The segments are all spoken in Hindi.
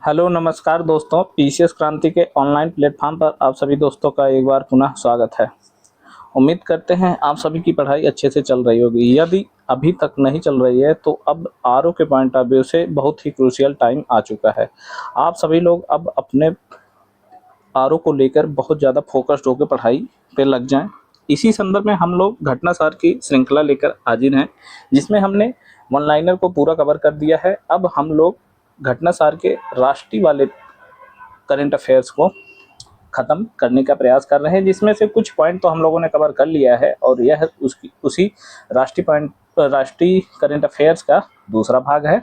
हेलो नमस्कार दोस्तों, पीसीएस क्रांति के ऑनलाइन प्लेटफॉर्म पर आप सभी दोस्तों का एक बार पुनः स्वागत है। उम्मीद करते हैं आप सभी की पढ़ाई अच्छे से चल रही होगी। यदि अभी तक नहीं चल रही है तो अब आरओ के पॉइंट ऑफ व्यू से बहुत ही क्रूशियल टाइम आ चुका है। आप सभी लोग अब अपने आरओ को लेकर बहुत ज़्यादा फोकस्ड होकर पढ़ाई पे लग जाएं। इसी संदर्भ में हम लोग घटनासार की श्रृंखला लेकर हाजिर हैं, जिसमें हमने वन लाइनर को पूरा कवर कर दिया है। अब हम लोग घटनासार के राष्ट्रीय वाले करंट अफेयर्स को ख़त्म करने का प्रयास कर रहे हैं, जिसमें से कुछ पॉइंट तो हम लोगों ने कवर कर लिया है और यह उसी राष्ट्रीय करंट अफेयर्स का दूसरा भाग है।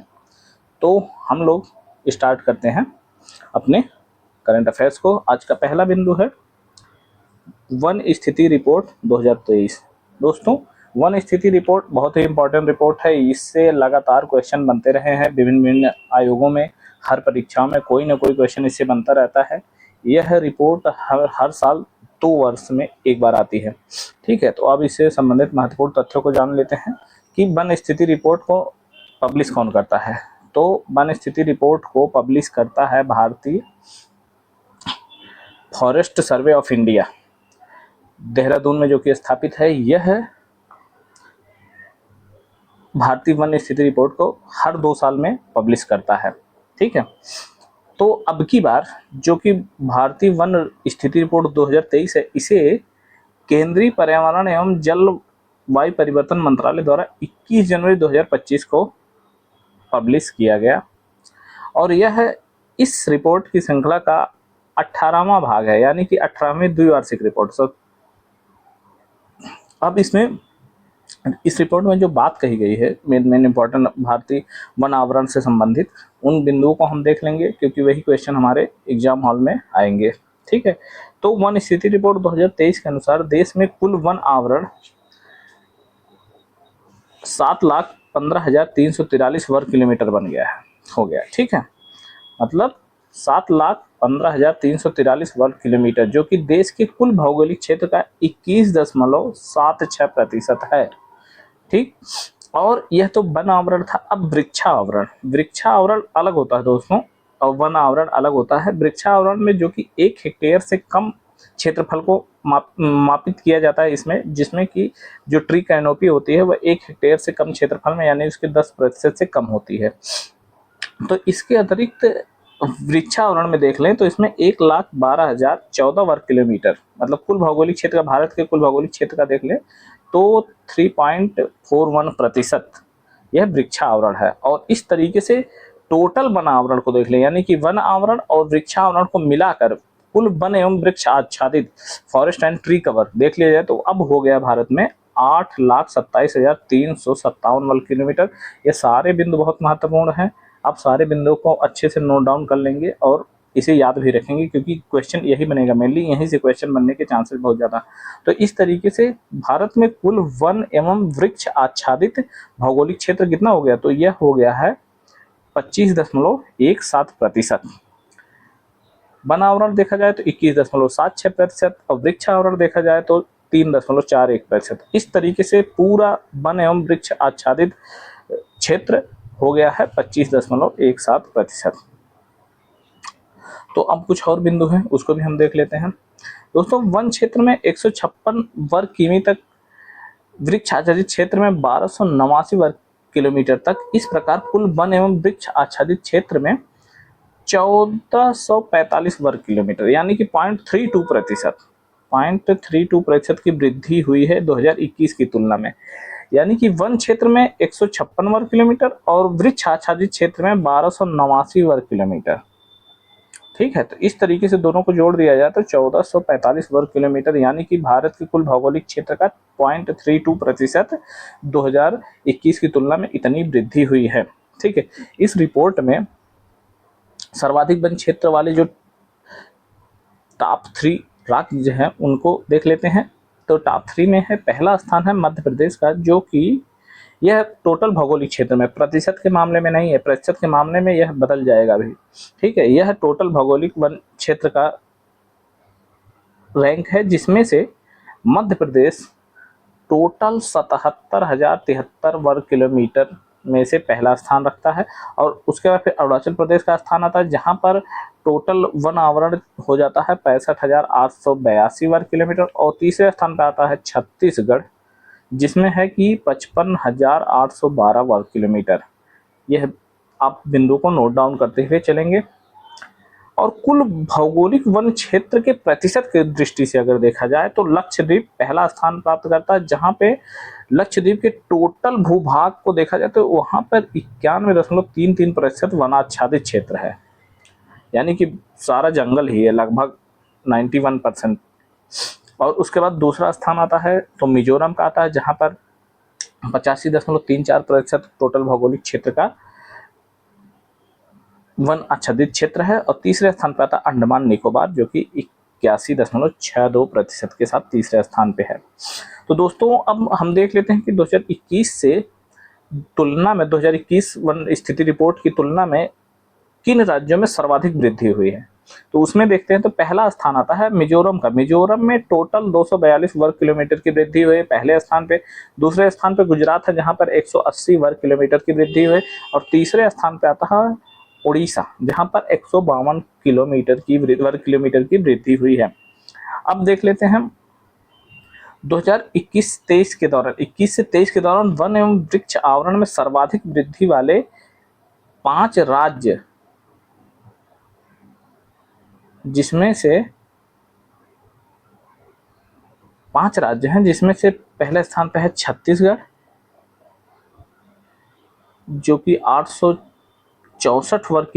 तो हम लोग स्टार्ट करते हैं अपने करंट अफेयर्स को। आज का पहला बिंदु है वन स्थिति रिपोर्ट 2023। दोस्तों, वन स्थिति रिपोर्ट बहुत ही इंपॉर्टेंट रिपोर्ट है। इससे लगातार क्वेश्चन बनते रहे हैं विभिन्न आयोगों में, हर परीक्षाओं में कोई ना कोई क्वेश्चन इससे बनता रहता है। यह रिपोर्ट हर साल 2 वर्ष में एक बार आती है। ठीक है, तो अब इससे संबंधित महत्वपूर्ण तथ्यों को जान लेते हैं कि वन स्थिति रिपोर्ट को पब्लिश कौन करता है। तो वन स्थिति रिपोर्ट को पब्लिश करता है भारतीय forest survey of India, Dehradun में जो कि स्थापित है। यह भारतीय वन स्थिति रिपोर्ट को हर 2 साल में पब्लिश करता है। ठीक है, तो अब की बार जो कि भारतीय वन स्थिति रिपोर्ट 2023 है, इसे केंद्रीय पर्यावरण एवं जलवायु परिवर्तन मंत्रालय द्वारा 21 जनवरी 2025 को पब्लिश किया गया और यह इस रिपोर्ट की श्रृंखला का 18वां भाग है, यानी कि 18वीं द्विवार्षिक रिपोर्ट। अब इस रिपोर्ट में जो बात कही गई है मेन इंपॉर्टेंट भारतीय वन आवरण से संबंधित उन बिंदुओं को हम देख लेंगे, क्योंकि वही क्वेश्चन हमारे एग्जाम हॉल में आएंगे। ठीक है, तो वन स्थिति रिपोर्ट 2023 के अनुसार देश में कुल वन आवरण 7,15,343 वर्ग किलोमीटर हो गया। ठीक है, मतलब 7,15,343 वर्ग किलोमीटर, जो कि देश के कुल भौगोलिक क्षेत्र का 21.76% है। ठीक, और यह तो वन आवरण था। अब वृक्षावरण अलग होता है दोस्तों, और वन आवरण अलग होता है। वृक्षावरण में जो कि 1 हेक्टेयर से कम क्षेत्रफल को मापित किया जाता है इसमें, जिसमें कि जो ट्री कैनोपी होती है वह 1 हेक्टेयर से कम क्षेत्रफल में, यानी उसके 10% से कम होती है। तो इसके अतिरिक्त वृक्षावरण में देख लें तो इसमें 1,12,014 वर्ग किलोमीटर, मतलब कुल भौगोलिक क्षेत्र का, भारत के कुल भौगोलिक क्षेत्र का देख लें तो 3.41% यह वृक्षावरण है। और इस तरीके से टोटल वन आवरण को देख लें, यानी कि वन आवरण और वृक्षावरण को मिलाकर कुल वन एवं वृक्ष आच्छादित फॉरेस्ट एंड ट्री कवर देख लिया जाए तो अब हो गया भारत में 8,27,357 वर्ग किलोमीटर। ये सारे बिंदु बहुत महत्वपूर्ण हैं। आप सारे बिंदुओं को अच्छे से नोट डाउन कर लेंगे और इसे याद भी रखेंगे, क्योंकि क्वेश्चन यही बनेगा, मेनली यहीं से क्वेश्चन बनने के चांसेस बहुत ज़्यादा। तो इस तरीके से भारत में कुल वन एवं वृक्ष आच्छादित भौगोलिक क्षेत्र कितना हो गया, तो यह हो गया है 25.17%। वन आवरण देखा जाए तो 21.76% और वृक्ष आवरण देखा जाए तो 3.41%। इस तरीके से पूरा वन एवं वृक्ष आच्छादित क्षेत्र हो गया है 25.17%। तो अब कुछ और बिंदु हैं, उसको भी हम देख लेते हैं। दोस्तों, वन क्षेत्र में 156 वर्ग किमी तक, वृक्ष आच्छादित क्षेत्र में 1289 वर्ग किलोमीटर तक। इस प्रकार कुल वन एवं वृक्ष आच्छादित क्षेत्र में 1445 वर्ग किलोमीटर, यानी कि 0.32% की वृद्धि हुई है 2021 की तुलना में। यानी कि वन क्षेत्र में 156 वर्ग किलोमीटर और वृक्ष आच्छादित क्षेत्र में 1289 वर्ग किलोमीटर। ठीक है, तो इस तरीके से दोनों को जोड़ दिया जाए तो 1445 वर्ग किलोमीटर, यानी कि भारत के कुल भौगोलिक क्षेत्र का 0.32% 2021 की तुलना में इतनी वृद्धि हुई है। ठीक है, इस रिपोर्ट में सर्वाधिक वन क्षेत्र वाले जो टॉप 3 राज्य जो हैं उनको देख लेते हैं। तो टॉप 3 में है, पहला स्थान है मध्य प्रदेश का, जो कि यह टोटल भौगोलिक क्षेत्र में, प्रतिशत के मामले में नहीं है, प्रतिशत के मामले में यह बदल जाएगा अभी। ठीक है, यह टोटल भौगोलिक वन क्षेत्र का रैंक है, जिसमें से मध्य प्रदेश टोटल 77,073 वर्ग किलोमीटर में से पहला स्थान रखता है। और उसके बाद फिर अरुणाचल प्रदेश का स्थान आता है, जहां पर टोटल वन आवरण हो जाता है 65,882 वर्ग किलोमीटर। और तीसरे स्थान पर आता है छत्तीसगढ़, जिसमें है कि 55,812 वर्ग किलोमीटर। यह आप बिंदु को नोट डाउन करते हुए चलेंगे। और कुल भौगोलिक वन क्षेत्र के प्रतिशत की दृष्टि से अगर देखा जाए तो लक्षद्वीप पहला स्थान प्राप्त करता है, जहां पे लक्षद्वीप के टोटल भूभाग को देखा जाए तो वहां पर 91.33% वनाच्छादित क्षेत्र है, यानी कि सारा जंगल ही है लगभग 91%। और उसके बाद दूसरा स्थान आता है तो मिजोरम का आता है, जहां पर 85.34% टोटल भौगोलिक क्षेत्र का वन आच्छादित क्षेत्र है। और तीसरे स्थान पर आता है अंडमान निकोबार, जो कि 81.62% के साथ तीसरे स्थान पे है। तो दोस्तों अब हम देख लेते हैं कि 2021 से तुलना में 2021 वन स्थिति रिपोर्ट की तुलना में किन राज्यों में सर्वाधिक वृद्धि हुई है। तो उसमें देखते हैं तो पहला स्थान आता है मिजोरम का। मिजोरम में टोटल 242 वर्ग किलोमीटर की वृद्धि हुई पहले स्थान पे। दूसरे स्थान पे गुजरात है, जहां पर 180 वर्ग किलोमीटर की वृद्धि हुई। और तीसरे स्थान पे आता है उड़ीसा, जहां पर 152 वर्ग किलोमीटर की वृद्धि हुई है। अब देख लेते हैं 2021-23 के दौरान 21 से 23 के दौरान वन एवं वृक्ष आवरण में सर्वाधिक वृद्धि वाले 5 राज्य, जिसमें से 5 राज्य हैं, जिसमें से पहले स्थान पर है छत्तीसगढ़, जो कि 864 वर्ग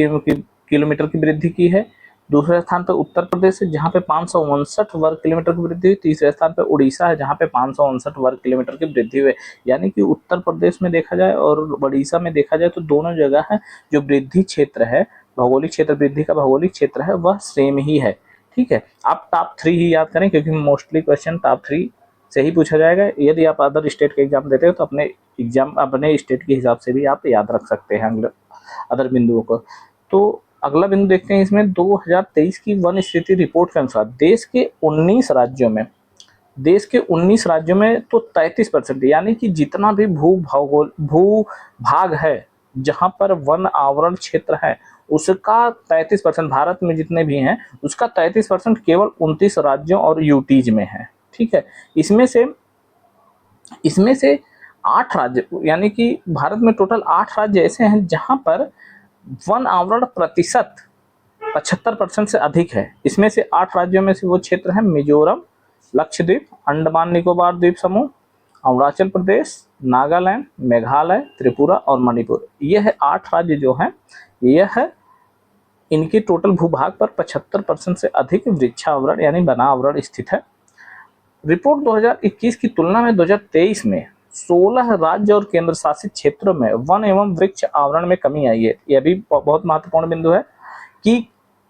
किलोमीटर की वृद्धि की है। दूसरे स्थान पर उत्तर प्रदेश है, जहां पे 559 वर्ग किलोमीटर की वृद्धि हुई। तीसरे स्थान पर उड़ीसा है, जहां पे 559 वर्ग किलोमीटर की वृद्धि हुई। यानी कि उत्तर प्रदेश में देखा जाए और उड़ीसा में देखा जाए तो दोनों जगह है जो वृद्धि क्षेत्र है, भौगोलिक क्षेत्र वृद्धि का भौगोलिक क्षेत्र है, वह सेम ही है। ठीक है, आप टॉप 3 ही याद करें, क्योंकि मोस्टली क्वेश्चन टॉप 3 से ही पूछा जाएगा। यदि आप अदर स्टेट के एग्जाम देते हो तो अपने स्टेट के हिसाब से भी आप याद रख सकते हैं अदर बिंदुओं को। तो अगला बिंदु देखते हैं, इसमें 2023 की वन स्थिति रिपोर्ट के अनुसार देश के 19 राज्यों में तो 33%, यानी कि जितना भी भूभाग है जहां पर वन आवरण क्षेत्र है उसका 33%, भारत में जितने भी हैं उसका 33% केवल 29 राज्यों और यूटीज में है। ठीक है, इसमें से 8 राज्य, यानी कि भारत में टोटल 8 राज्य ऐसे हैं जहां पर वन आवरण प्रतिशत 75% से अधिक है। इसमें से 8 राज्यों में से वो क्षेत्र है मिजोरम, लक्षद्वीप, अंडमान निकोबार द्वीप समूह, अरुणाचल प्रदेश, नागालैंड, मेघालय, त्रिपुरा और मणिपुर। यह 8 राज्य जो हैं, यह इनके टोटल भूभाग पर 75% से अधिक वृक्षावरण यानी वना आवरण स्थित है। रिपोर्ट 2021 की तुलना में 2023 में 16 राज्य और केंद्र शासित क्षेत्रों में वन एवं वृक्ष आवरण में कमी आई है। यह भी बहुत महत्वपूर्ण बिंदु है कि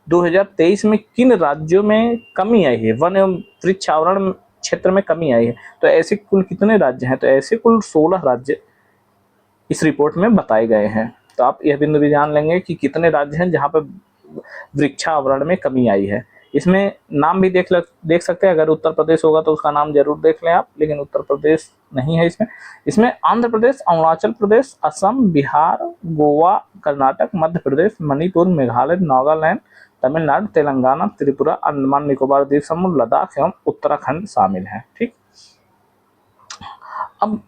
2023 में किन राज्यों में कमी आई है, वन एवं वृक्ष आवरण क्षेत्र में कमी आई है। तो ऐसे कुल कितने राज्य हैं, तो ऐसे कुल 16 राज्य इस रिपोर्ट में बताए गए हैं। तो आप यह बिंदु भी जान लेंगे कि कितने राज्य हैं जहां पर वृक्षावरण में कमी आई है। इसमें नाम भी देख सकते हैं, अगर उत्तर प्रदेश होगा तो उसका नाम जरूर देख लें आप, लेकिन उत्तर प्रदेश नहीं है इसमें आंध्र प्रदेश, अरुणाचल प्रदेश, असम, बिहार, गोवा, कर्नाटक, मध्य प्रदेश, मणिपुर, मेघालय, नागालैंड, तमिलनाडु, तेलंगाना, त्रिपुरा, अंडमान निकोबार द्वीप समूह, लद्दाख एवं उत्तराखंड शामिल है। ठीक, अब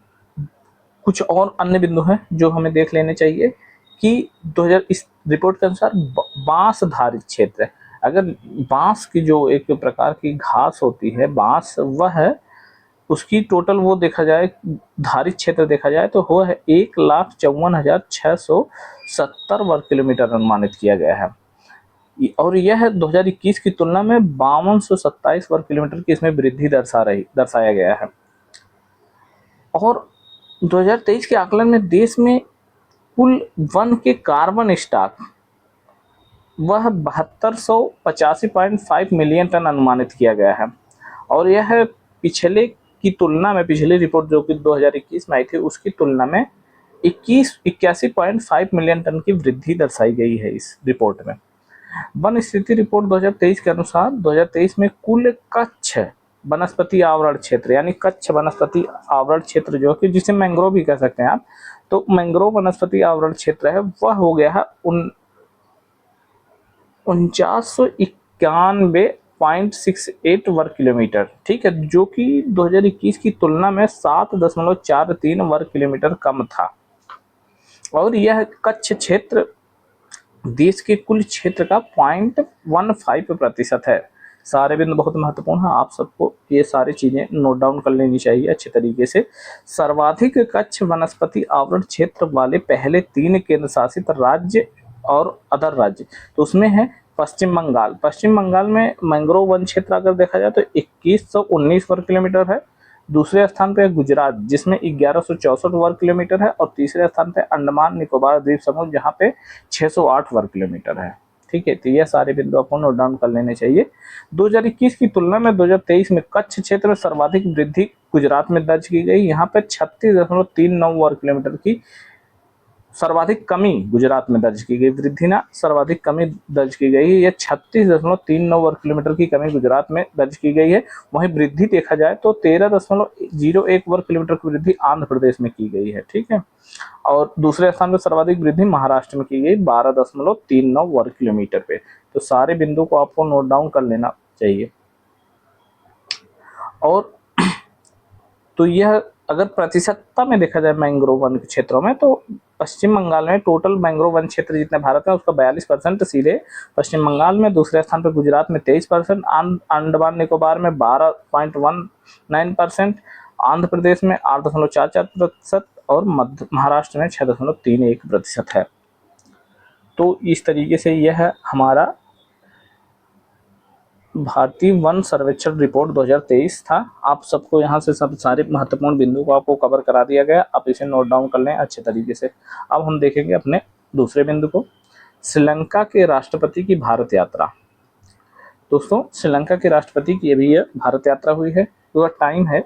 कुछ और अन्य बिंदु हैं जो हमें देख लेने चाहिए कि 2000 इस रिपोर्ट के अनुसार बांस धारित क्षेत्र, अगर बांस की जो एक प्रकार की घास होती है बांस, वह उसकी टोटल वो देखा जाए धारित क्षेत्र देखा जाए तो वो है 1,54,670 वर्ग किलोमीटर अनुमानित किया गया है। और यह 2021 की तुलना में 5227 वर्ग किलोमीटर की इसमें वृद्धि दर्शाया गया है। और 2023 के आकलन में देश में कुल वन के कार्बन स्टॉक वह 7285.5 मिलियन टन अनुमानित किया गया है। और यह पिछले रिपोर्ट जो कि 2021 में आई थी उसकी तुलना में 81.5 मिलियन टन की वृद्धि दर्शाई गई है इस रिपोर्ट में। वन स्थिति रिपोर्ट 2023 के अनुसार 2023 में कुल कच्छ वनस्पति आवरण क्षेत्र, यानी कच्छ वनस्पति आवरण क्षेत्र जो कि जिसे मैंग्रोव भी कह सकते हैं आप, तो मैंग्रोव वनस्पति आवरण क्षेत्र है वह हो गया है 4991.68 वर्ग किलोमीटर, ठीक है, जो कि 2021 की तुलना में 7.43 वर्ग किलोमीटर कम था। और यह कच्छ क्षेत्र देश के कुल क्षेत्र का 0.15% है। सारे बिंदु बहुत महत्वपूर्ण है, आप सबको ये सारी चीजें नोट डाउन कर लेनी चाहिए अच्छे तरीके से। सर्वाधिक कच्छ वनस्पति आवरण क्षेत्र वाले पहले 3 केंद्र शासित राज्य और अदर राज्य, तो उसमें है पश्चिम बंगाल। पश्चिम बंगाल में मैंग्रोव वन क्षेत्र अगर देखा जाए तो 2119 वर्ग किलोमीटर है। दूसरे स्थान पे गुजरात जिसमें 1164 वर्ग किलोमीटर है, और तीसरे स्थान पे अंडमान निकोबार द्वीप समूह जहाँ पे 608 वर्ग किलोमीटर है, ठीक है। तो यह सारे बिंदु आपको नोट डाउन कर लेने चाहिए। 2021 की तुलना में 2023 में कच्छ क्षेत्र में सर्वाधिक वृद्धि गुजरात में दर्ज की गई। यहाँ पे 36.39 वर्ग किलोमीटर की सर्वाधिक कमी गुजरात में दर्ज की गई, वृद्धि ना सर्वाधिक कमी दर्ज की गई है। यह 36.39 वर्ग किलोमीटर की कमी गुजरात में दर्ज की गई है। वहीं वृद्धि देखा जाए तो 13.01 वर्ग किलोमीटर की वृद्धि आंध्र प्रदेश में की गई है, ठीक है। और दूसरे स्थान पर सर्वाधिक वृद्धि महाराष्ट्र में की गई 12.39 वर्ग किलोमीटर पे। तो सारे बिंदु को आपको नोट डाउन कर लेना चाहिए। और तो यह अगर प्रतिशतता में देखा जाए मैंग्रोव वन के क्षेत्रों में, तो पश्चिम बंगाल में टोटल मैंग्रोव वन क्षेत्र जितने भारत में उसका 42% सीधे पश्चिम बंगाल में, दूसरे स्थान पर गुजरात में 23%, अंडमान निकोबार में 12.19%, आंध्र प्रदेश में 8.44% और महाराष्ट्र में 6.31% है। तो इस तरीके से यह हमारा भारतीय वन सर्वेक्षण रिपोर्ट 2023 था। आप सबको यहाँ से सब सारे महत्वपूर्ण बिंदु को आपको कवर करा दिया गया, आप इसे नोट डाउन कर लें अच्छे तरीके से। अब हम देखेंगे अपने दूसरे बिंदु को, श्रीलंका के राष्ट्रपति की भारत यात्रा। दोस्तों श्रीलंका के राष्ट्रपति की अभी यह भारत यात्रा हुई है, तो टाइम है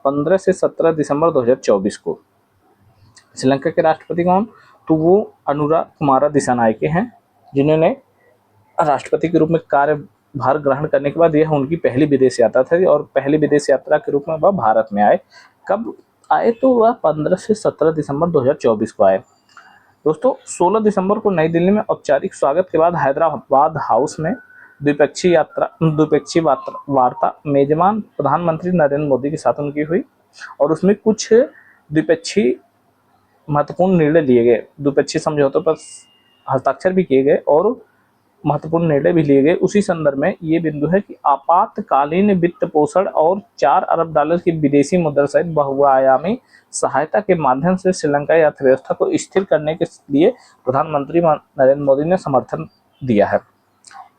15 से 17 दिसंबर 2024 को। श्रीलंका के राष्ट्रपति कौन, तो वो अनुरा कुमारा दिसानायके हैं, जिन्होंने राष्ट्रपति के रूप में कार्यभार ग्रहण करने के बाद यह उनकी पहली विदेश यात्रा थी, और पहली विदेश यात्रा के रूप में वह भारत में आए। कब आए, तो वह 15 से 17 दिसंबर 2024 को आए। दोस्तों 16 दिसंबर को नई दिल्ली में औपचारिक स्वागत के बाद हैदराबाद हाउस में द्विपक्षीय वार्ता मेजबान प्रधानमंत्री नरेंद्र मोदी के साथ उनकी हुई, और उसमें कुछ द्विपक्षीय महत्वपूर्ण निर्णय लिए गए, द्विपक्षीय समझौतों पर हस्ताक्षर भी किए गए और महत्वपूर्ण निर्णय भी लिए गए। उसी संदर्भ में ये बिंदु है कि आपातकालीन वित्त पोषण और 4 अरब डॉलर की विदेशी मुद्रा सहित बहुआयामी सहायता के माध्यम से श्रीलंकाई अर्थव्यवस्था को स्थिर करने के लिए प्रधानमंत्री नरेंद्र मोदी ने समर्थन दिया है।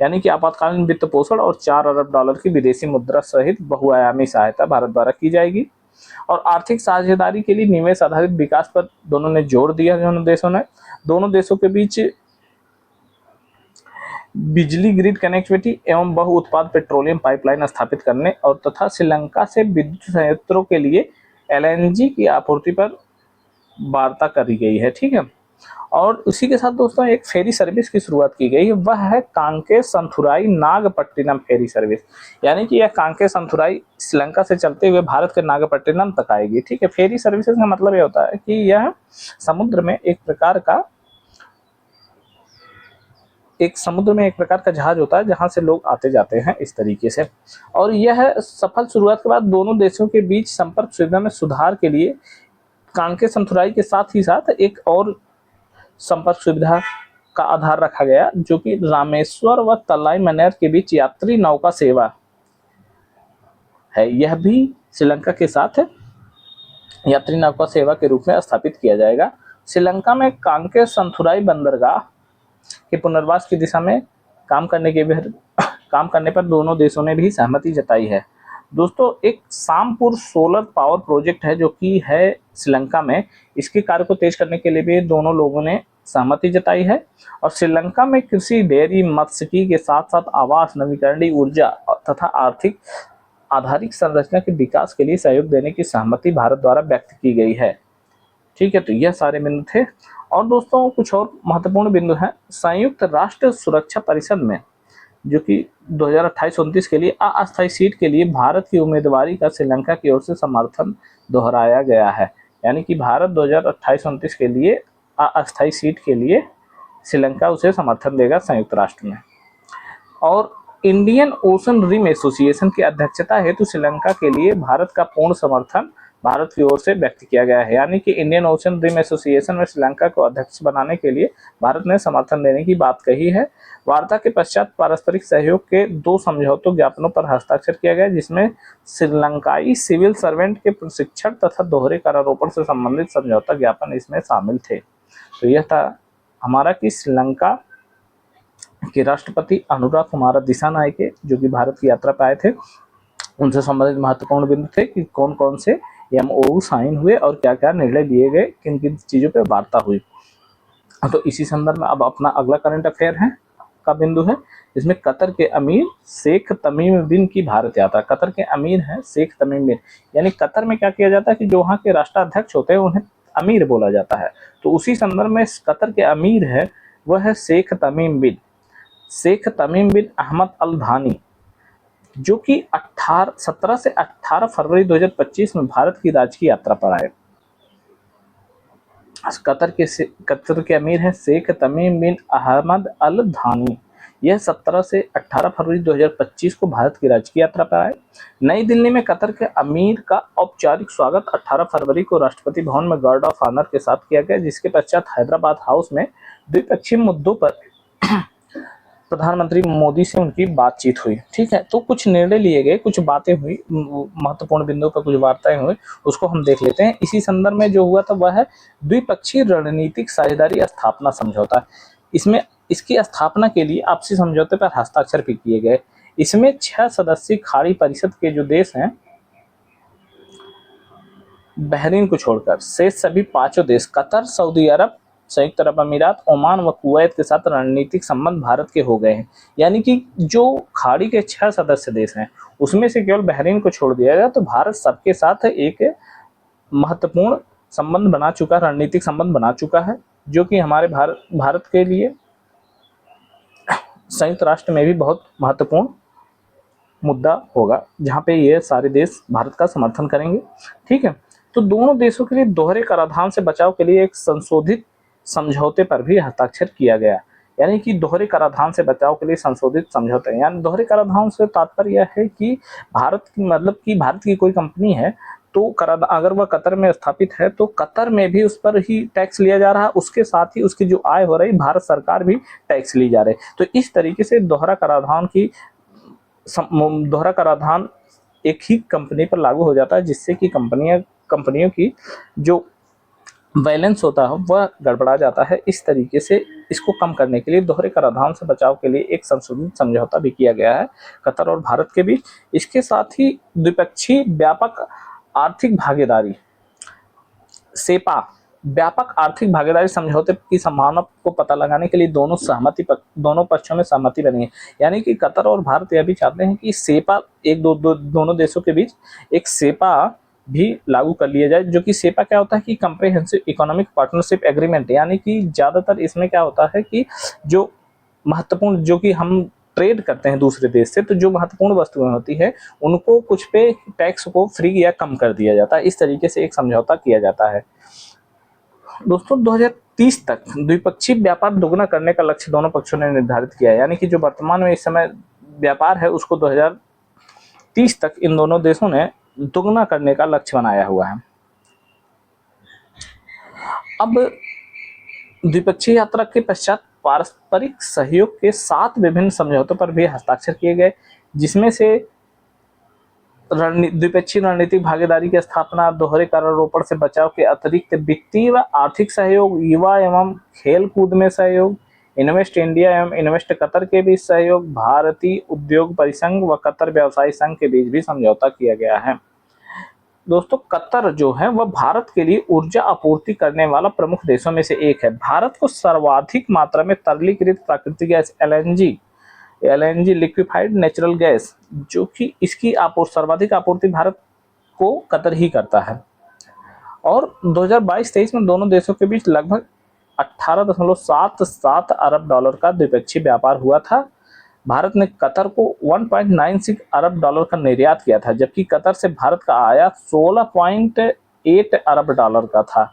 यानी कि आपातकालीन वित्त पोषण और 4 अरब डॉलर की विदेशी मुद्रा सहित बहुआयामी सहायता भारत द्वारा की जाएगी। और आर्थिक साझेदारी के लिए निवेश आधारित विकास पर दोनों ने जोर दिया। दोनों देशों के बीच बिजली ग्रिड कनेक्टिविटी एवं बहु उत्पाद पेट्रोलियम पाइपलाइन स्थापित करने और तथा श्रीलंका से विद्युत संयंत्रों के लिए एलएनजी की आपूर्ति पर वार्ता करी गई है, ठीक है। और उसी के साथ दोस्तों एक फेरी सर्विस की शुरुआत की गई है, वह है कांके संथुराई नागपट्टिनम फेरी सर्विस। यानी कि यह कांके संथुराई श्रीलंका से चलते हुए भारत के नागपट्टिनम तक आएगी, ठीक है। फेरी सर्विसेज का मतलब यह होता है कि यह समुद्र में एक प्रकार का जहाज होता है जहां से लोग आते जाते हैं इस तरीके से। और यह सफल शुरुआत के बाद दोनों देशों के बीच संपर्क सुविधा में सुधार के लिए कांके संथुराई के साथ ही साथ एक और संपर्क सुविधा का आधार रखा गया, जो कि रामेश्वर व तलाई मनेर के बीच यात्री नौका सेवा है। यह भी श्रीलंका के साथ यात्री नौका सेवा के रूप में स्थापित किया जाएगा। श्रीलंका में कांके संथुराई बंदरगाह के पुनर्वास की दिशा में काम करने पर दोनों देशों ने भी सहमति जताई है। दोस्तों एक सामपुर सोलर पावर प्रोजेक्ट है जो कि है श्रीलंका में, इसके कार्य को तेज करने के लिए भी दोनों लोगों ने सहमति जताई है। और श्रीलंका में कृषि, डेयरी, मत्स्यिकी के साथ साथ आवास, नवीकरणीय ऊर्जा तथा आर्थिक आधारिक संरचना के विकास के लिए सहयोग देने की सहमति भारत द्वारा व्यक्त की गई है, ठीक है। तो यह सारे बिंदु थे। और दोस्तों कुछ और महत्वपूर्ण बिंदु हैं। संयुक्त राष्ट्र सुरक्षा परिषद में जो कि 2028-29 के लिए अस्थायी सीट के लिए भारत की उम्मीदवारी का श्रीलंका की ओर से समर्थन दोहराया गया है। यानी कि भारत 2028-29 के लिए अस्थायी सीट के लिए श्रीलंका उसे समर्थन देगा संयुक्त राष्ट्र में। और इंडियन ओशन रिम एसोसिएशन की अध्यक्षता हेतु श्रीलंका के लिए भारत का पूर्ण समर्थन भारत की ओर से व्यक्त किया गया है। यानी कि इंडियन ओशन रिम एसोसिएशन में श्रीलंका को अध्यक्ष बनाने के लिए भारत ने समर्थन देने की बात कही है। वार्ता के पश्चात पारस्परिक सहयोग के 2 समझौतों ज्ञापनों पर हस्ताक्षर किया गया, जिसमें श्रीलंकाई सिविल सर्वेंट के प्रशिक्षण तथा दोहरे करारोपण से संबंधित समझौता ज्ञापन इसमें शामिल थे। तो यह था हमारा कि श्रीलंका के राष्ट्रपति अनुराग कुमार दिसानायके जो कि भारत की यात्रा पर आए थे, उनसे संबंधित महत्वपूर्ण बिंदु थे कि कौन कौन से एमओयू साइन हुए और क्या क्या निर्णय लिए गए, किन किन चीज़ों पर वार्ता हुई। तो इसी संदर्भ में अब अपना अगला करंट अफेयर है का बिंदु है, इसमें कतर के अमीर शेख तमीम बिन की भारत यात्रा। कतर के अमीर हैं शेख तमीम बिन, यानी कतर में क्या किया जाता है कि जो वहाँ के राष्ट्राध्यक्ष होते हैं उन्हें अमीर बोला जाता है। तो उसी संदर्भ में कतर के अमीर है वह है शेख तमीम बिन अहमद अल थानी, जो कि 17 से 18 फरवरी 2025 में भारत की राजकीय यात्रा पर आए। कतर के अमीर हैं शेख तमीम बिन अहमद अल थानी। यह 17 से 18 फरवरी 2025 को भारत की राजकीय यात्रा पर आए। नई दिल्ली में कतर के अमीर का औपचारिक स्वागत 18 फरवरी को राष्ट्रपति भवन में गार्ड ऑफ ऑनर के साथ किया गया, जिसके पश्चात हैदराबाद हाउस में द्विपक्षीय मुद्दों पर प्रधानमंत्री मोदी से उनकी बातचीत हुई। ठीक है, तो कुछ निर्णय लिए गए, कुछ बातें हुई, महत्वपूर्ण बिंदुओं पर कुछ वार्ताएं हुई, उसको हम देख लेते हैं। इसी संदर्भ में जो हुआ था वह है द्विपक्षीय रणनीतिक साझेदारी स्थापना समझौता। इसमें इसकी स्थापना के लिए आपसी समझौते पर हस्ताक्षर भी किए गए। इसमें 6 सदस्यीय खाड़ी परिषद के जो देश हैं बहरीन को छोड़कर शेष सभी 5 देश कतर, सऊदी अरब, संयुक्त अरब अमीरात, ओमान व कुवैत के साथ रणनीतिक संबंध भारत के हो गए हैं। यानी कि जो खाड़ी के 6 सदस्य देश हैं उसमें से केवल बहरीन को छोड़ दिया गया, तो भारत सबके साथ एक महत्वपूर्ण संबंध बना चुका, रणनीतिक संबंध बना चुका है, जो कि हमारे भारत के लिए संयुक्त राष्ट्र में भी बहुत महत्वपूर्ण मुद्दा होगा, जहाँ पे ये सारे देश भारत का समर्थन करेंगे। ठीक है, तो दोनों देशों के लिए दोहरे कराधान से बचाव के लिए एक संशोधित समझौते पर भी हस्ताक्षर किया गया। यानी कि दोहरे कराधान से बचाव के लिए संशोधित समझौते, यानी दोहरे कराधान से तात्पर्य यह है कि भारत की कोई कंपनी है तो अगर वह कतर में स्थापित है तो कतर में भी उस पर ही टैक्स लिया जा रहा है, उसके साथ ही उसकी जो आय हो रही भारत सरकार भी टैक्स ली जा रही। तो इस तरीके से दोहरा कराधान एक ही कंपनी पर लागू हो जाता है, जिससे कि कंपनियों की जो बैलेंस होता है वह गड़बड़ा जाता है। इस तरीके से इसको कम करने के लिए दोहरे कराधान से बचाव के लिए एक संशोधित समझौता भी किया गया है कतर और भारत के बीच। इसके साथ ही द्विपक्षीय व्यापक आर्थिक भागीदारी सेपा व्यापक आर्थिक भागीदारी समझौते की संभावना को पता लगाने के लिए दोनों पक्षों में सहमति बनी है। यानी कि कतर और भारत यह भी चाहते हैं कि सेपा दोनों देशों के बीच एक सेपा भी लागू कर लिया जाए, जो कि सेपा क्या होता है कि कम्प्रिहेंसिव इकोनॉमिक पार्टनरशिप एग्रीमेंट। यानी कि ज़्यादातर इसमें क्या होता है कि जो महत्वपूर्ण जो कि हम ट्रेड करते हैं दूसरे देश से, तो जो महत्वपूर्ण वस्तुएं होती है उनको कुछ पे टैक्स को फ्री या कम कर दिया जाता है। इस तरीके से एक समझौता किया जाता है। दोस्तों 2030 तक द्विपक्षीय व्यापार दोगुना करने का लक्ष्य दोनों पक्षों ने निर्धारित किया है। यानी कि जो वर्तमान में इस समय व्यापार है उसको 2030 तक इन दोनों देशों ने दोगुना करने का लक्ष्य बनाया हुआ है। अब द्विपक्षीय यात्रा के पश्चात पारस्परिक सहयोग के 7 विभिन्न समझौतों पर भी हस्ताक्षर किए गए, जिसमें से द्विपक्षीय रणनीतिक भागीदारी की स्थापना, दोहरे करारोपण से बचाव के अतिरिक्त वित्तीय व आर्थिक सहयोग, युवा एवं खेल कूद में सहयोग, इन्वेस्ट इंडिया एवं इन्वेस्ट कतर के बीच सहयोग, भारतीय उद्योग परिसंघ व कतर व्यवसायी संघ के बीच भी समझौता किया गया है। दोस्तों कतर जो है वह भारत के लिए ऊर्जा आपूर्ति करने वाला प्रमुख देशों में से एक है। भारत को सर्वाधिक मात्रा में तरलीकृत प्राकृतिक gas LNG liquefied natural gas, जो कि इसकी सर्वाधिक आपूर्ति भारत को कतर ही करता है। और 2022-23 में दोनों देशों के बीच लगभग 18.77 अरब डॉलर का द्विपक्षीय व्यापार हुआ था। भारत ने कतर को 1.96 अरब डॉलर का निर्यात किया था, जबकि कतर से भारत का आयात 16.1 8 अरब डॉलर का था।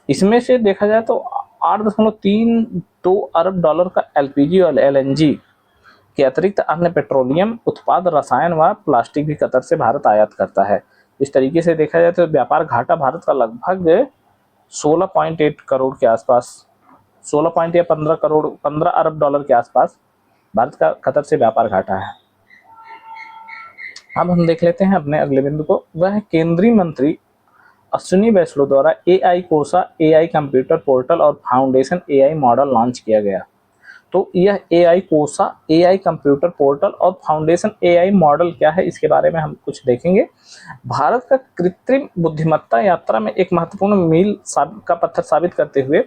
इसमें से देखा जाए तो 8.32 अरब डॉलर का एलपीजी और एलएनजी के अतिरिक्त अन्य पेट्रोलियम उत्पाद, रसायन व प्लास्टिक भी कतर से भारत आयात करता है। इस तरीके से देखा जाए तो व्यापार घाटा भारत का लगभग 16.8 करोड़ के आसपास, 16 पॉइंट या 15 अरब डॉलर के आसपास भारत का कतर से व्यापार घाटा है। अब हम देख लेते हैं अपने अगले बिंदु को, वह है केंद्रीय मंत्री अश्विनी वैष्णव द्वारा एआई कोसा एआई कंप्यूटर पोर्टल और फाउंडेशन एआई मॉडल लॉन्च किया गया। तो यह एआई कोसा एआई कंप्यूटर पोर्टल और फाउंडेशन एआई मॉडल क्या है, इसके बारे में हम कुछ देखेंगे। भारत का कृत्रिम बुद्धिमत्ता यात्रा में एक महत्वपूर्ण मील का पत्थर स्थापित करते हुए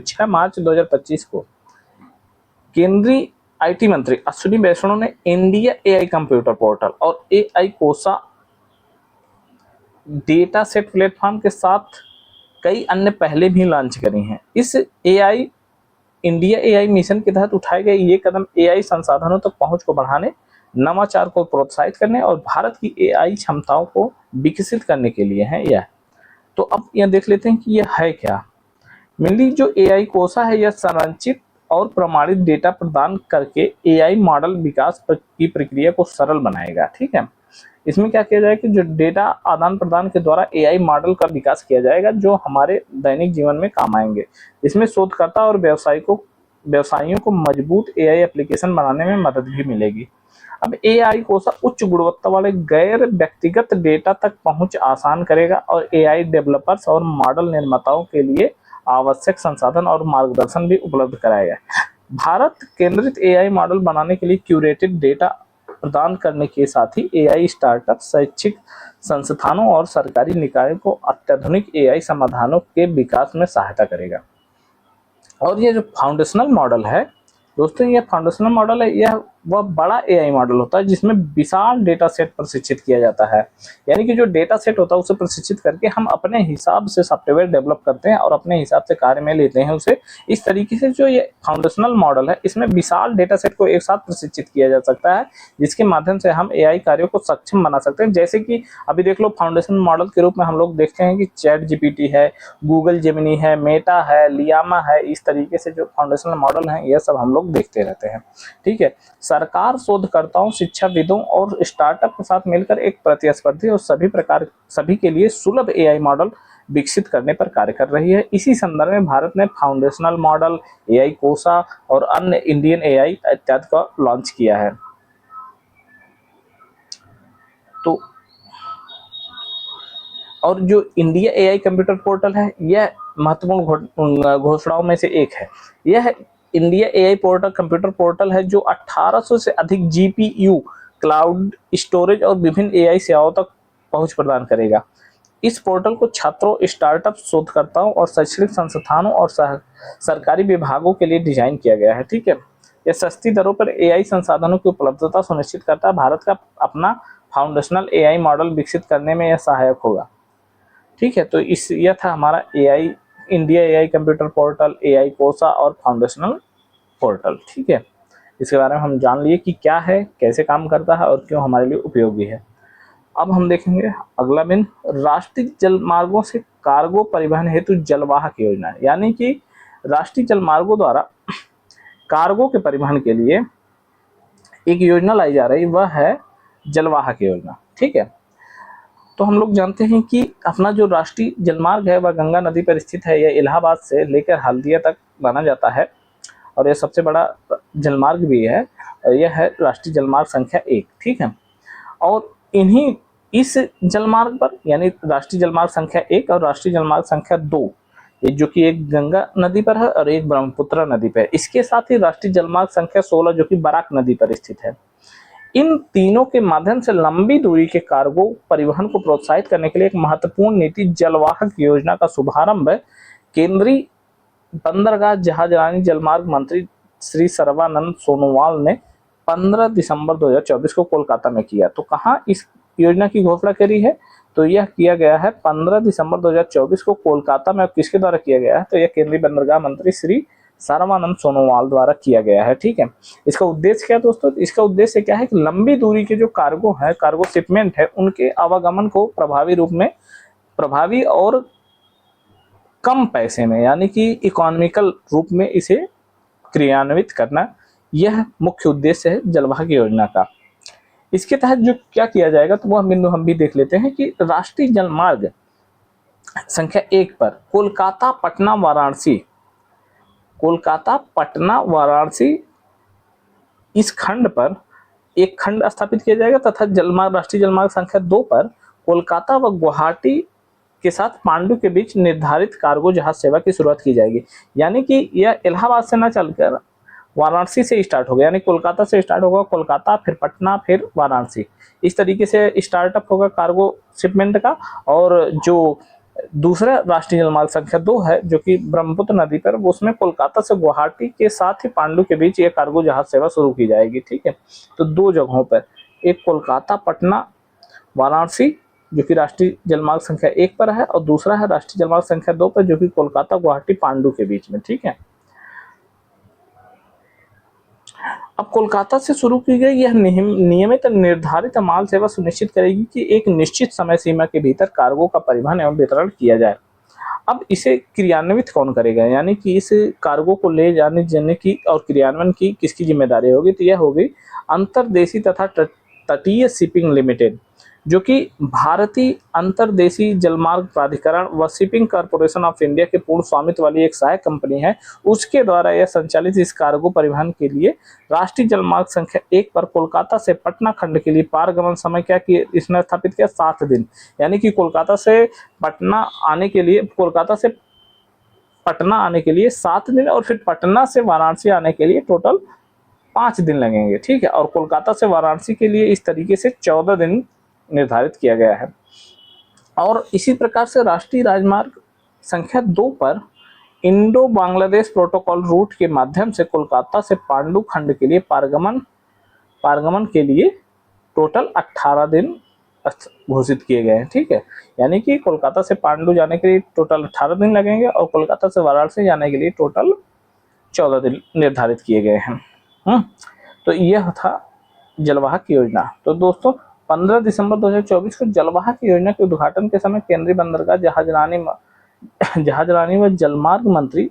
6 मार्च 2025 को केंद्रीय आईटी मंत्री अश्विनी वैष्णव ने इंडिया एआई कंप्यूटर पोर्टल और एआई कोसा डेटा सेट प्लेटफॉर्म के साथ कई अन्य पहले भी लॉन्च करी हैं। इस इंडिया एआई मिशन के तहत उठाए गए ये कदम एआई संसाधनों तक पहुंच को बढ़ाने, नवाचार को प्रोत्साहित करने और भारत की एआई क्षमताओं को विकसित करने के लिए है। यह तो अब यह देख लेते हैं कि यह है क्या। मेनली जो एआई कोसा है, यह संरचित और प्रमाणित डेटा प्रदान करके एआई मॉडल विकास की प्रक्रिया को सरल बनाएगा। ठीक है, इसमें क्या किया जाएगा कि जो डेटा आदान प्रदान के द्वारा एआई मॉडल का विकास किया जाएगा जो हमारे दैनिक जीवन में काम आएंगे। इसमें शोधकर्ता और व्यवसायियों को मजबूत एआई एप्लीकेशन बनाने में मदद भी मिलेगी। अब एआई कोसा उच्च गुणवत्ता वाले गैर व्यक्तिगत डेटा तक पहुंच आसान करेगा और एआई डेवलपर्स और मॉडल निर्माताओं के लिए आवश्यक संसाधन और मार्गदर्शन भी उपलब्ध कराएगा। भारत केंद्रित एआई मॉडल बनाने के लिए क्यूरेटेड डेटा प्रदान करने के साथ ही एआई स्टार्टअप, शैक्षिक संस्थानों और सरकारी निकायों को अत्याधुनिक एआई समाधानों के विकास में सहायता करेगा। और ये जो फाउंडेशनल मॉडल है दोस्तों, ये फाउंडेशनल मॉडल है, यह वह बड़ा एआई मॉडल होता है जिसमें विशाल डेटा सेट प्रशिक्षित किया जाता है। यानी कि जो डेटा सेट होता है उसे प्रशिक्षित करके हम अपने हिसाब से सॉफ्टवेयर डेवलप करते हैं और अपने हिसाब से कार्य में लेते हैं उसे। इस तरीके से जो ये फाउंडेशनल मॉडल है, इसमें विशाल डेटा सेट को एक साथ प्रशिक्षित किया जा सकता है, जिसके माध्यम से हम एआई कार्यों को सक्षम बना सकते हैं। जैसे कि अभी देख लो, फाउंडेशन मॉडल के रूप में हम लोग देखते हैं कि चैट जीपीटी है, गूगल जेमिनी है, मेटा है, लियामा है। इस तरीके से जो फाउंडेशनल मॉडल है यह सब हम लोग देखते रहते हैं। ठीक है, सरकार शोधकर्ताओं, शिक्षाविदों और स्टार्टअप के साथ मिलकर एक प्रतिस्पर्धी और सभी के लिए सुलभ एआई मॉडल विकसित करने पर कार्य कर रही है। इसी संदर्भ में भारत ने फाउंडेशनल मॉडल, एआई कोसा और अन्य इंडियन एआई इत्यादि का लॉन्च किया है। तो और जो इंडिया एआई कंप्यूटर पोर्टल है, यह महत्वपूर्ण घोषणाओं में से एक है। यह India AI portal computer portal है जो 1800 से अधिक जीपीयू, क्लाउड स्टोरेज और विभिन्न एआई सेवाओं तक पहुंच प्रदान करेगा। इस पोर्टल को छात्रों, स्टार्टअप, शोधकर्ताओं और शैक्षणिक संस्थानों और सरकारी विभागों के लिए डिजाइन किया गया है। ठीक है, यह सस्ती दरों पर एआई संसाधनों की उपलब्धता सुनिश्चित करता है। भारत का अपना फाउंडेशनल एआई मॉडल विकसित करने में यह सहायक होगा। ठीक है, तो यह था हमारा AI, India AI computer portal, AI कोसा और फाउंडेशनल पोर्टल। ठीक है, इसके बारे में हम जान लिए कि क्या है, कैसे काम करता है और क्यों हमारे लिए उपयोगी है। अब हम देखेंगे अगला बिंदु, राष्ट्रीय जलमार्गों से कार्गो परिवहन हेतु जलवाहक योजना। यानी कि राष्ट्रीय जलमार्गों द्वारा कार्गो के परिवहन के लिए एक योजना लाई जा रही, वह है जलवाहक योजना। ठीक है, तो हम लोग जानते हैं कि अपना जो राष्ट्रीय जलमार्ग है वह गंगा नदी पर स्थित है। यह इलाहाबाद से लेकर हल्दिया तक माना जाता है और यह सबसे बड़ा जलमार्ग भी है। यह है राष्ट्रीय जलमार्ग संख्या 1। ठीक है, और इस जलमार्ग पर, यानी राष्ट्रीय जलमार्ग संख्या 1 और राष्ट्रीय जलमार्ग संख्या 2, ये जो कि एक गंगा नदी पर है और एक ब्रह्मपुत्र नदी पर है। इसके साथ ही राष्ट्रीय जलमार्ग संख्या 16 जो कि बराक नदी पर स्थित है। इन तीनों के माध्यम से लंबी दूरी के कार्गो परिवहन को प्रोत्साहित करने के लिए एक महत्वपूर्ण नीति जलवाहक योजना का शुभारंभ केंद्रीय बंदरगाह, जहाजरानी, जलमार्ग मंत्री श्री सर्बानंद सोनोवाल ने 15 दिसंबर 2024 को कोलकाता में किया। तो कहाँ इस योजना की घोषणा करी है? तो यह किया गया है 15 दिसंबर 2024 को कोलकाता में। किसके द्वारा किया गया है? तो यह केंद्रीय बंदरगाह मंत्री श्री सर्बानंद सोनोवाल द्वारा किया गया है। ठीक है, इसका उद्देश्य क्या है दोस्तों? इसका उद्देश्य क्या है कि लंबी दूरी के जो कार्गो है, कार्गो शिपमेंट है, उनके आवागमन को प्रभावी रूप में प्रभावी और कम पैसे में यानी कि इकोनॉमिकल रूप में इसे क्रियान्वित करना, यह मुख्य उद्देश्य है जलभाग्य योजना का। इसके तहत जो क्या किया जाएगा तो वह बिंदु हम भी देख लेते हैं कि राष्ट्रीय जलमार्ग संख्या 1 पर कोलकाता पटना वाराणसी, कोलकाता पटना वाराणसी इस खंड पर एक खंड स्थापित किया जाएगा तथा जलमार्ग राष्ट्रीय जलमार्ग संख्या 2 पर कोलकाता व गुवाहाटी के साथ पांडु के बीच निर्धारित कार्गो जहाज सेवा की शुरुआत की जाएगी। यानी कि यह इलाहाबाद से न चलकर वाराणसी से स्टार्ट होगा, यानी कोलकाता से स्टार्ट होगा, कोलकाता फिर पटना फिर वाराणसी, इस तरीके से स्टार्टअप होगा कार्गो शिपमेंट का। और जो दूसरा राष्ट्रीय जलमार्ग संख्या 2 है जो कि ब्रह्मपुत्र नदी पर, उसमें कोलकाता से गुवाहाटी के साथ ही पांडु के बीच ये कार्गो जहाज सेवा शुरू की जाएगी। ठीक है, तो 2 जगहों पर, एक कोलकाता पटना वाराणसी जो कि राष्ट्रीय जलमार्ग संख्या 1 पर है, और दूसरा है राष्ट्रीय जलमार्ग संख्या 2 पर जो कि कोलकाता गुवाहाटी पांडु के बीच में। ठीक है, अब कोलकाता से शुरू की गई यह नियमित निर्धारित माल सेवा सुनिश्चित करेगी कि एक निश्चित समय सीमा के भीतर कार्गो का परिवहन एवं वितरण किया जाए। अब इसे क्रियान्वित कौन करेगा, यानी कि इस कार्गो को ले जाने की और क्रियान्वयन की किसकी जिम्मेदारी होगी, तो यह होगी अंतर्देशीय तथा तटीय शिपिंग लिमिटेड, जो कि भारतीय अंतर्देशीय जलमार्ग प्राधिकरण व शिपिंग कॉर्पोरेशन ऑफ इंडिया के पूर्ण स्वामित्व वाली एक सहायक कंपनी है। उसके द्वारा यह संचालित इस कार्गो परिवहन के लिए राष्ट्रीय जलमार्ग संख्या 1 पर कोलकाता से पटना खंड के लिए पारगमन समय क्या कि इसने स्थापित किया 7 दिन, यानी कि कोलकाता से पटना आने के लिए, कोलकाता से पटना आने के लिए 7 दिन और फिर पटना से वाराणसी आने के लिए टोटल 5 दिन लगेंगे। ठीक है, और कोलकाता से वाराणसी के लिए इस तरीके से 14 दिन निर्धारित किया गया है। और इसी प्रकार से राष्ट्रीय राजमार्ग संख्या 2 पर इंडो बांग्लादेश प्रोटोकॉल रूट के माध्यम से कोलकाता से पांडु खंड के लिए पारगमन के लिए टोटल 18 दिन घोषित किए गए हैं। ठीक है, यानी कि कोलकाता से पांडु जाने के लिए टोटल 18 दिन लगेंगे और कोलकाता से वाराणसी जाने के लिए टोटल 14 दिन निर्धारित किए गए हैं। तो यह था जलवाहक योजना। तो दोस्तों 15 दिसंबर 2024 को जलवाहक योजना के उद्घाटन के समय केंद्रीय बंदरगाह जहाजरानी व जलमार्ग मंत्री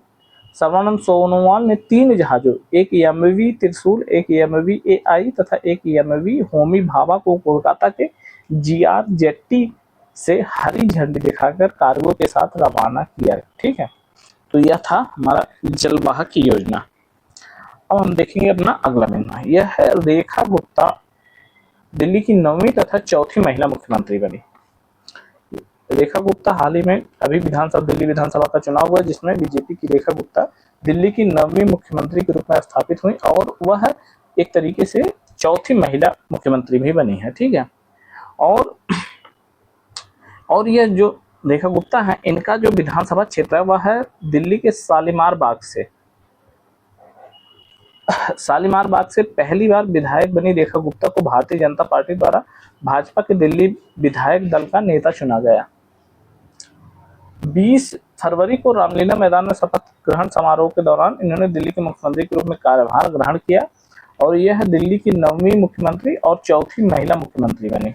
सर्बानंद सोनोवाल ने 3 जहाजों, एक एमवी त्रिशूल, एक एमवी एआई तथा एक एमवी होमी भाभा को कोलकाता के जीआर जेट्टी से हरी झंडी दिखाकर कार्गो के साथ रवाना किया। ठीक है, तो यह था हमारा जलवाहक योजना। अब हम देखेंगे अपना अगला महीना, यह है रेखा गुप्ता, दिल्ली की 9वीं तथा 4थी महिला मुख्यमंत्री बनी। रेखा गुप्ता हाल ही में अभी दिल्ली विधानसभा का चुनाव हुआ जिसमें बीजेपी की रेखा गुप्ता दिल्ली की 9वीं मुख्यमंत्री के रूप में स्थापित हुई और वह एक तरीके से 4थी महिला मुख्यमंत्री भी बनी है। ठीक है, और यह जो रेखा गुप्ता है, इनका जो विधानसभा क्षेत्र है वह है दिल्ली के शालीमार बाग से पहली बार विधायक बनी रेखा गुप्ता को भारतीय जनता पार्टी द्वारा भाजपा के दिल्ली विधायक दल का नेता चुना गया। 20 फरवरी को रामलीला मैदान में शपथ ग्रहण समारोह के दौरान इन्होंने दिल्ली के मुख्यमंत्री के रूप में कार्यभार ग्रहण किया और यह दिल्ली की 9वीं मुख्यमंत्री और 4थी महिला मुख्यमंत्री बनी।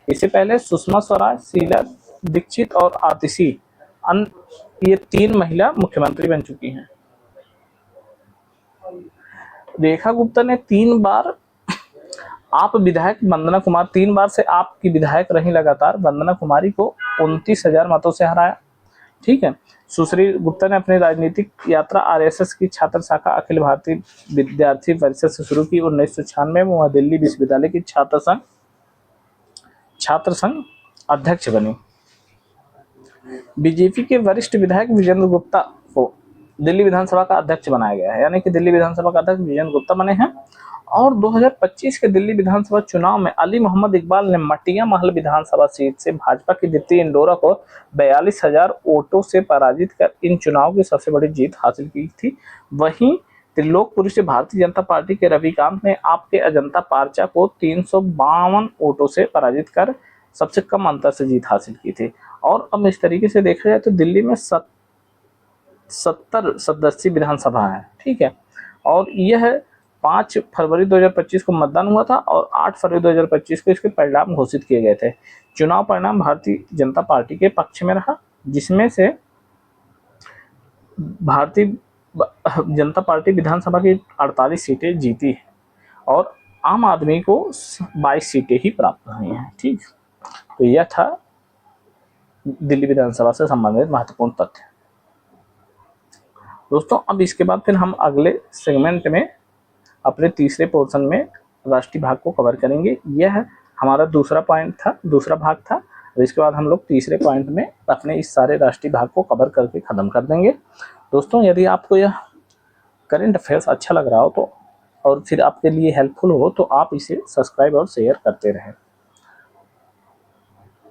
इससे पहले सुषमा स्वराज, शीला दीक्षित और आतिशी ये 3 महिला मुख्यमंत्री बन चुकी हैं। रेखा गुप्ता ने 3 बार आप विधायक वंदना कुमार 3 बार से आपकी विधायक रही लगातार, वंदना कुमारी को 29,000 मतों से हराया। ठीक है, सुश्री गुप्ता ने अपनी राजनीतिक यात्रा आरएसएस की छात्र शाखा अखिल भारतीय विद्यार्थी परिषद से शुरू की। 1996 में वह दिल्ली विश्वविद्यालय की छात्र संघ अध्यक्ष बनी। बीजेपी के वरिष्ठ विधायक विजेंद्र गुप्ता को दिल्ली विधानसभा का अध्यक्ष बनाया गया है, यानी कि दिल्ली विधानसभा का अध्यक्ष विजेंद्र गुप्ता बने हैं। और 2025 के दिल्ली विधानसभा चुनाव में अली मोहम्मद इकबाल ने मटिया महल विधानसभा सीट से भाजपा की दीप्ति इंडोरा को 42,000 वोटों से पराजित कर इन चुनाव की सबसे बड़ी जीत हासिल की थी। वहीं त्रिलोकपुरी से भारतीय जनता पार्टी के रविकांत ने आपके अजंता पार्चा को 352 वोटों से पराजित कर सबसे कम अंतर से जीत हासिल की थी। और अब इस तरीके से देखा जाए तो दिल्ली में 70 सदस्यीय विधानसभा है। ठीक है, और यह 5 फरवरी 2025 को मतदान हुआ था और 8 फरवरी 2025 को इसके परिणाम घोषित किए गए थे। चुनाव परिणाम भारतीय जनता पार्टी के पक्ष में रहा, जिसमें से भारतीय जनता पार्टी विधानसभा की 48 सीटें जीती है और आम आदमी को 22 सीटें ही प्राप्त हुई हैं। ठीक, तो यह था दिल्ली विधानसभा से संबंधित महत्वपूर्ण तथ्य। दोस्तों, अब इसके बाद फिर हम अगले सेगमेंट में अपने तीसरे पोर्शन में राष्ट्रीय भाग को कवर करेंगे। यह हमारा दूसरा भाग था और इसके बाद हम लोग तीसरे पॉइंट में अपने इस सारे राष्ट्रीय भाग को कवर करके ख़त्म कर देंगे। दोस्तों, यदि आपको यह करंट अफेयर्स अच्छा लग रहा हो तो और फिर आपके लिए हेल्पफुल हो तो आप इसे सब्सक्राइब और शेयर करते रहें।